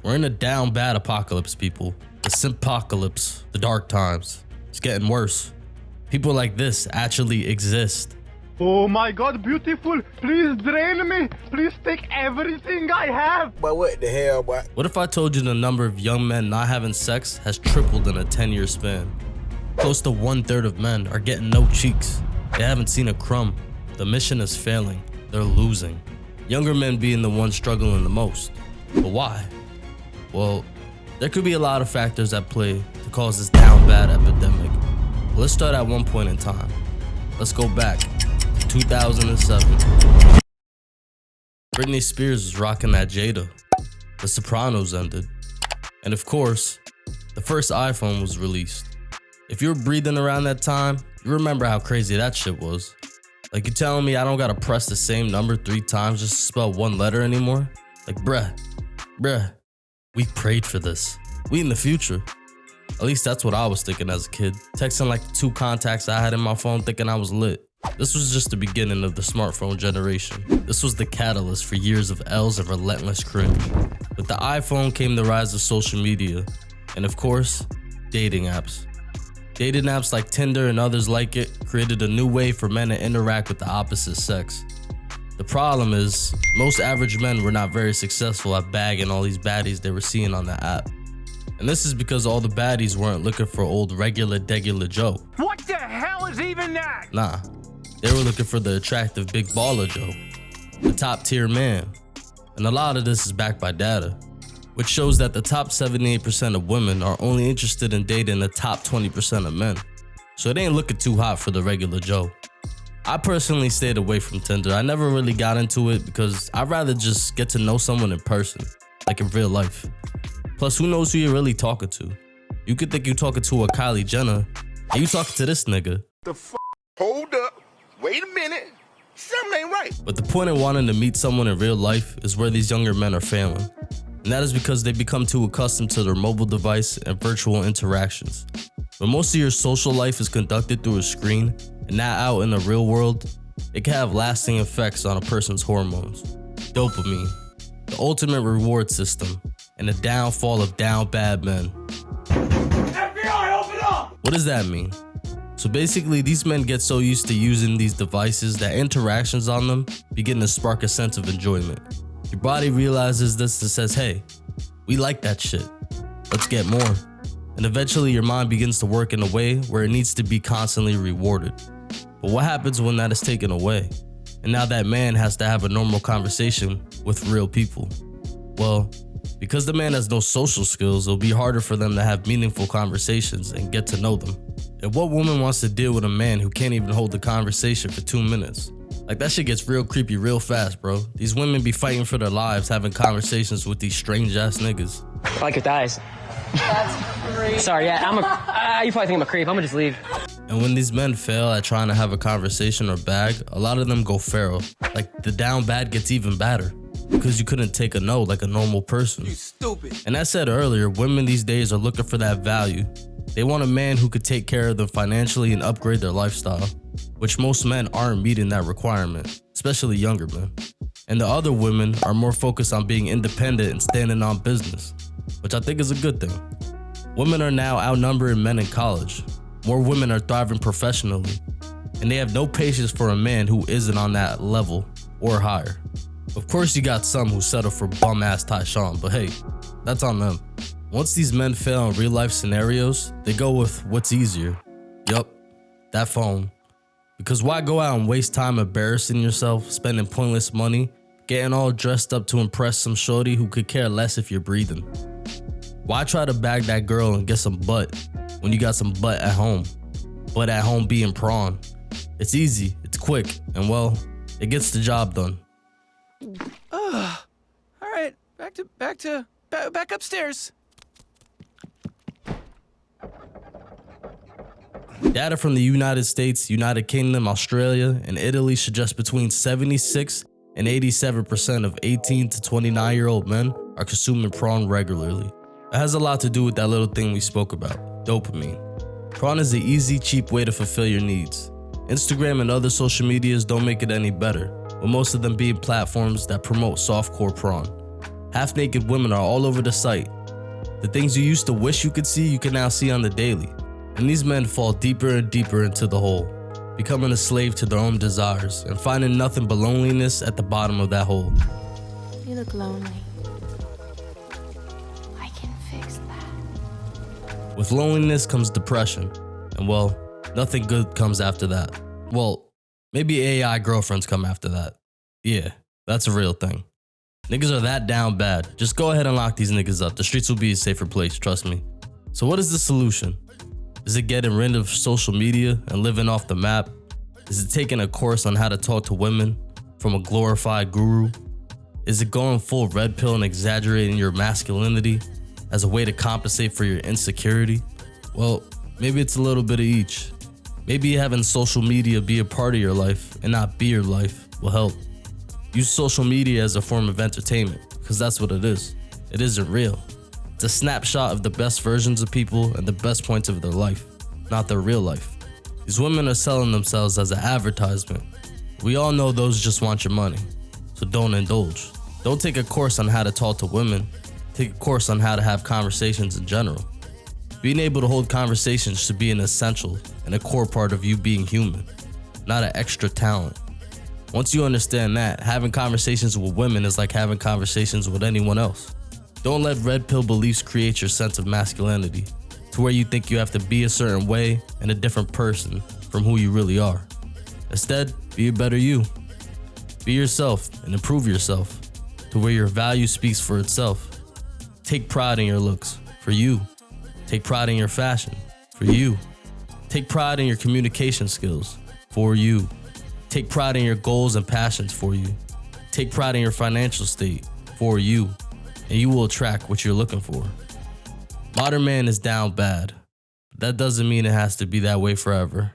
We're in a down bad apocalypse, people. The simpocalypse, the dark times. It's getting worse. People like this actually exist. Oh my god, beautiful. Please drain me. Please take everything I have. But what the hell, boy? What if I told you the number of young men not having sex has tripled in a 10-year span? Close to 1/3 of men are getting no cheeks. They haven't seen a crumb. The mission is failing. They're losing. Younger men being the ones struggling the most. But why? Well, there could be a lot of factors at play to cause this down bad epidemic. Let's start at one point in time. Let's go back to 2007. Britney Spears was rocking that Jada. The Sopranos ended. And of course, the first iPhone was released. If you were breathing around that time, you remember how crazy that shit was. Like, you telling me I don't gotta press the same number 3 times just to spell one letter anymore? Like, bruh. We prayed for this. We in the future. At least that's what I was thinking as a kid. Texting like the 2 contacts I had in my phone thinking I was lit. This was just the beginning of the smartphone generation. This was the catalyst for years of L's and relentless cringe. With the iPhone came the rise of social media. And of course, dating apps. Dating apps like Tinder and others like it created a new way for men to interact with the opposite sex. The problem is, most average men were not very successful at bagging all these baddies they were seeing on the app. And this is because all the baddies weren't looking for old regular Joe. What the hell is even that? Nah, they were looking for the attractive big baller Joe, the top tier man. And a lot of this is backed by data, which shows that the top 78% of women are only interested in dating the top 20% of men. So it ain't looking too hot for the regular Joe. I personally stayed away from Tinder. I never really got into it because I'd rather just get to know someone in person, like in real life. Plus, who knows who you're really talking to? You could think you're talking to a Kylie Jenner, and you talking to this nigga. The f***? Hold up. Wait a minute. Something ain't right. But the point of wanting to meet someone in real life is where these younger men are failing. And that is because they become too accustomed to their mobile device and virtual interactions. When most of your social life is conducted through a screen and not out in the real world, it can have lasting effects on a person's hormones. Dopamine, the ultimate reward system, and the downfall of down bad men. FBI, open up! What does that mean? So basically, these men get so used to using these devices that interactions on them begin to spark a sense of enjoyment. Your body realizes this and says, hey, we like that shit. Let's get more. And eventually your mind begins to work in a way where it needs to be constantly rewarded. But what happens when that is taken away? And now that man has to have a normal conversation with real people. Well, because the man has no social skills, it'll be harder for them to have meaningful conversations and get to know them. And what woman wants to deal with a man who can't even hold a conversation for 2 minutes? Like, that shit gets real creepy real fast, bro. These women be fighting for their lives having conversations with these strange ass niggas. I like your thighs. That's great. Sorry, yeah, you probably think I'm a creep. I'm gonna just leave. And when these men fail at trying to have a conversation or bag, a lot of them go feral. Like, the down bad gets even badder because you couldn't take a no like a normal person. You stupid. And as said earlier, women these days are looking for that value. They want a man who could take care of them financially and upgrade their lifestyle, which most men aren't meeting that requirement, especially younger men. And the other women are more focused on being independent and standing on business, which I think is a good thing. Women are now outnumbering men in college. More women are thriving professionally, and they have no patience for a man who isn't on that level or higher. Of course, you got some who settle for bum-ass Tyshawn, but hey, that's on them. Once these men fail in real-life scenarios, they go with what's easier. Yup, that phone. Because why go out and waste time embarrassing yourself, spending pointless money, getting all dressed up to impress some shorty who could care less if you're breathing? Why try to bag that girl and get some butt when you got some butt at home? Butt at home being prawn. It's easy, it's quick, and well, it gets the job done. All right, back upstairs. Data from the United States, United Kingdom, Australia, and Italy suggest between 76 and 87% of 18 to 29-year-old men are consuming prawn regularly. It has a lot to do with that little thing we spoke about, dopamine. Prawn is the easy, cheap way to fulfill your needs. Instagram and other social medias don't make it any better, with most of them being platforms that promote softcore prawn. Half-naked women are all over the site. The things you used to wish you could see, you can now see on the daily. And these men fall deeper and deeper into the hole, becoming a slave to their own desires and finding nothing but loneliness at the bottom of that hole. You look lonely. I can fix that. With loneliness comes depression, and well, nothing good comes after that. Well, maybe AI girlfriends come after that. Yeah, that's a real thing. Niggas are that down bad. Just go ahead and lock these niggas up. The streets will be a safer place, trust me. So what is the solution? Is it getting rid of social media and living off the map? Is it taking a course on how to talk to women from a glorified guru? Is it going full red pill and exaggerating your masculinity as a way to compensate for your insecurity? Well, maybe it's a little bit of each. Maybe having social media be a part of your life and not be your life will help. Use social media as a form of entertainment, because that's what it is. It isn't real. It's a snapshot of the best versions of people and the best points of their life, not their real life. These women are selling themselves as an advertisement. We all know those just want your money, so don't indulge. Don't take a course on how to talk to women. Take a course on how to have conversations in general. Being able to hold conversations should be an essential and a core part of you being human, not an extra talent. Once you understand that, having conversations with women is like having conversations with anyone else. Don't let red pill beliefs create your sense of masculinity to where you think you have to be a certain way and a different person from who you really are. Instead, be a better you. Be yourself and improve yourself to where your value speaks for itself. Take pride in your looks, for you. Take pride in your fashion, for you. Take pride in your communication skills, for you. Take pride in your goals and passions, for you. Take pride in your financial state, for you. And you will attract what you're looking for. Modern man is down bad, but that doesn't mean it has to be that way forever.